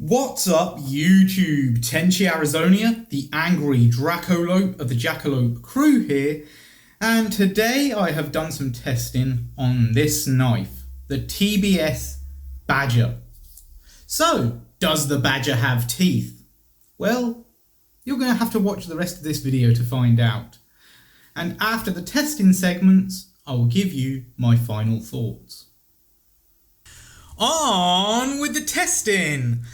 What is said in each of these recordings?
What's up YouTube? Tenchi Arizonia, the angry Dracolope of the Jackalope crew here, and today I have done some testing on this knife, the TBS Badger. So, does the Badger have teeth? Well, you're going to have to watch the rest of this video to find out. And after the testing segments, I will give you my final thoughts. On with the testing!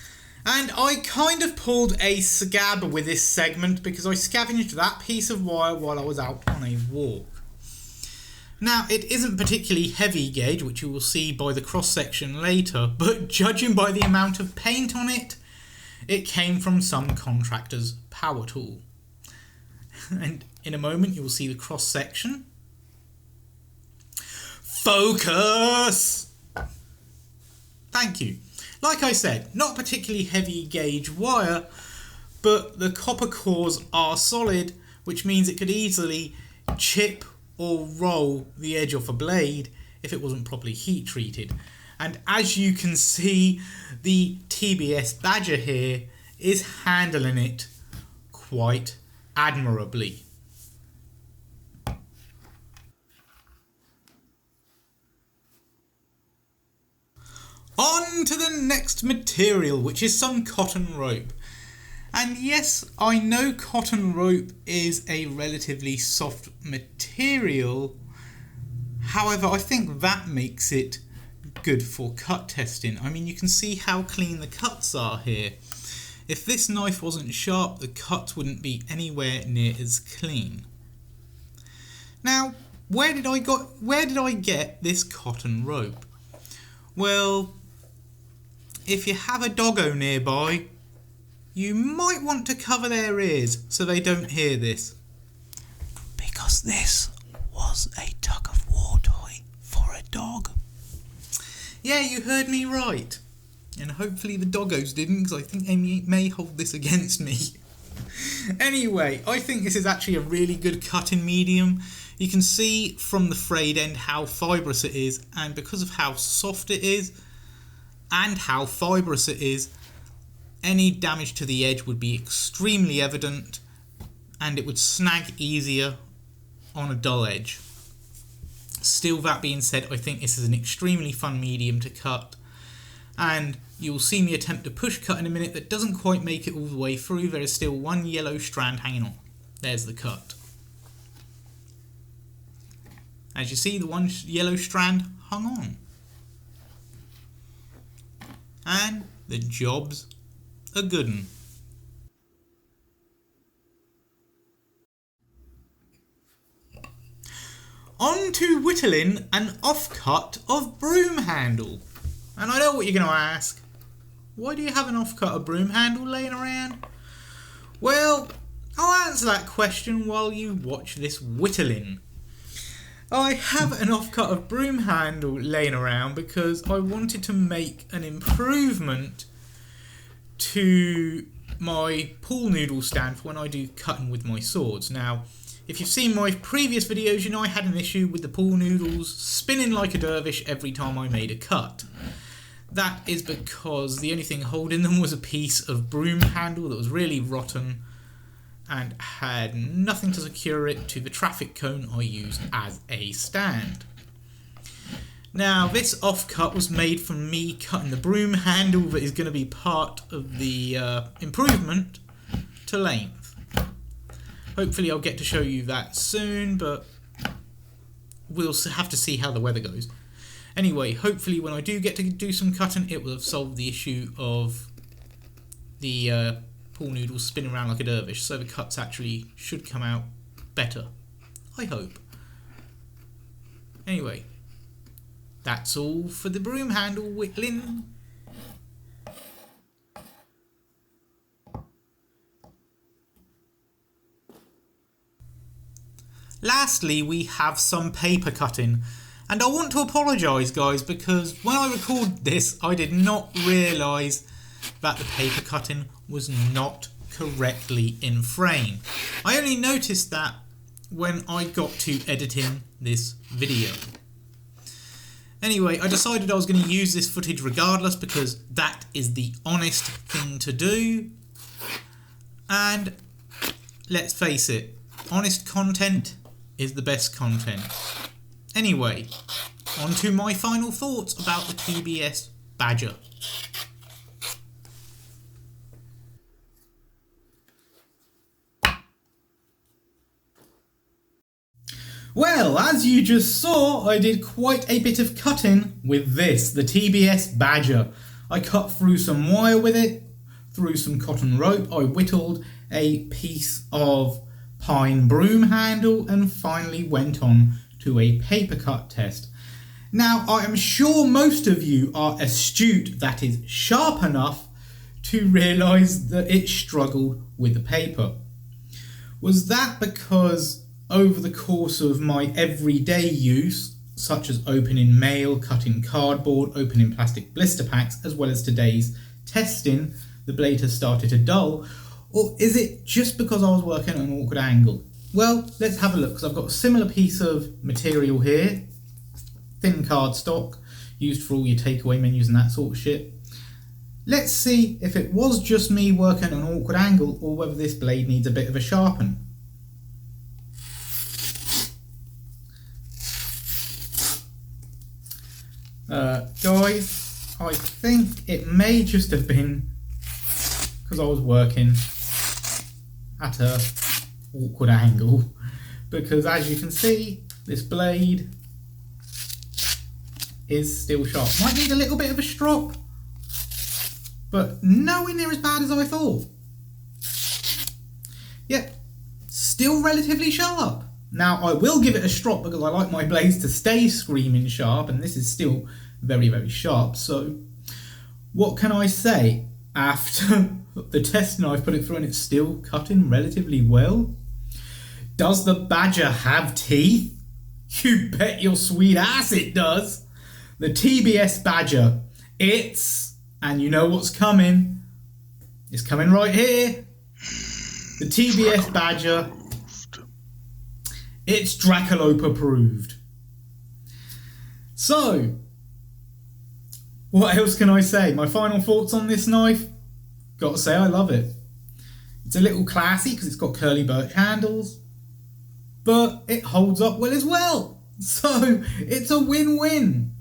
And I kind of pulled a scab with this segment because I scavenged that piece of wire while I was out on a walk. Now, it isn't particularly heavy gauge, which you will see by the cross section later, but judging by the amount of paint on it, it came from some contractor's power tool. And in a moment you will see the cross section. Focus! Thank you. Like I said, not particularly heavy gauge wire, but the copper cores are solid, which means it could easily chip or roll the edge off a blade if it wasn't properly heat treated. And as you can see, the TBS Badger here is handling it quite admirably. On to the next material, which is some cotton rope. And yes, I know cotton rope is a relatively soft material. However, I think that makes it good for cut testing. I mean, you can see how clean the cuts are here. If this knife wasn't sharp, the cuts wouldn't be anywhere near as clean. Now, where did I get this cotton rope? Well, if you have a doggo nearby, you might want to cover their ears so they don't hear this. Because this was a tug of war toy for a dog. Yeah, you heard me right. And hopefully the doggos didn't, because I think they may hold this against me. Anyway, I think this is actually a really good cutting medium. You can see from the frayed end how fibrous it is, and because of how soft it is and how fibrous it is, any damage to the edge would be extremely evident and it would snag easier on a dull edge. Still, that being said, I think this is an extremely fun medium to cut, and you'll see me attempt to push cut in a minute that doesn't quite make it all the way through. There is still one yellow strand hanging on. There's the cut. As you see, the one yellow strand hung on. And the job's a good one. On to whittling an offcut of Broom Handle. And I know what you're going to ask. Why do you have an offcut of Broom Handle laying around? Well, I'll answer that question while you watch this whittling. I have an offcut of Broom Handle laying around because I wanted to make an improvement to my pool noodle stand for when I do cutting with my swords. Now, if you've seen my previous videos, you know I had an issue with the pool noodles spinning like a dervish every time I made a cut. That is because the only thing holding them was a piece of broom handle that was really rotten and had nothing to secure it to the traffic cone I used as a stand. Now, this offcut was made from me cutting the broom handle that is going to be part of the improvement to length. Hopefully I'll get to show you that soon, but we'll have to see how the weather goes. Anyway, hopefully when I do get to do some cutting, it will have solved the issue of the pool noodles spinning around like a dervish, so the cuts actually should come out better. I hope. Anyway, that's all for the broom handle whittling. Lastly, we have some paper cutting. And I want to apologise, guys, because when I recorded this, I did not realise that the paper cutting was not correctly in frame. I only noticed that when I got to editing this video. Anyway, I decided I was going to use this footage regardless because that is the honest thing to do. And let's face it, honest content is the best content. Anyway, on to my final thoughts about the TBS Badger. Well, as you just saw, I did quite a bit of cutting with this, the TBS Badger. I cut through some wire with it, through some cotton rope, I whittled a piece of pine broom handle, and finally went on to a paper cut test. Now, I am sure most of you are astute, that is, sharp enough to realise that it struggled with the paper. Was that because over the course of my everyday use, such as opening mail, cutting cardboard, opening plastic blister packs, as well as today's testing, the blade has started to dull? Or is it just because I was working at an awkward angle? Well, let's have a look, because I've got a similar piece of material here, thin cardstock, used for all your takeaway menus and that sort of shit. Let's see if it was just me working at an awkward angle or whether this blade needs a bit of a sharpen. Guys, I think it may just have been because I was working at an awkward angle, because as you can see, this blade is still sharp. Might need a little bit of a strop, but nowhere near as bad as I thought. Yep, still relatively sharp. Now, I will give it a strop because I like my blades to stay screaming sharp, and this is still very, very sharp. So, what can I say? After the testing I've put it through and it's still cutting relatively well. Does the Badger have teeth? You bet your sweet ass it does. The TBS Badger. And you know what's coming. It's coming right here. The TBS Badger. It's Dracolope approved. So, what else can I say? My final thoughts on this knife? Gotta say I love it. It's a little classy because it's got curly birch handles, but it holds up well as well. So, it's a win-win.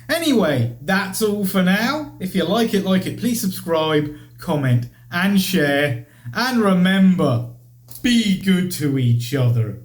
Anyway, that's all for now. If you like it, please subscribe, comment and share. And remember, be good to each other.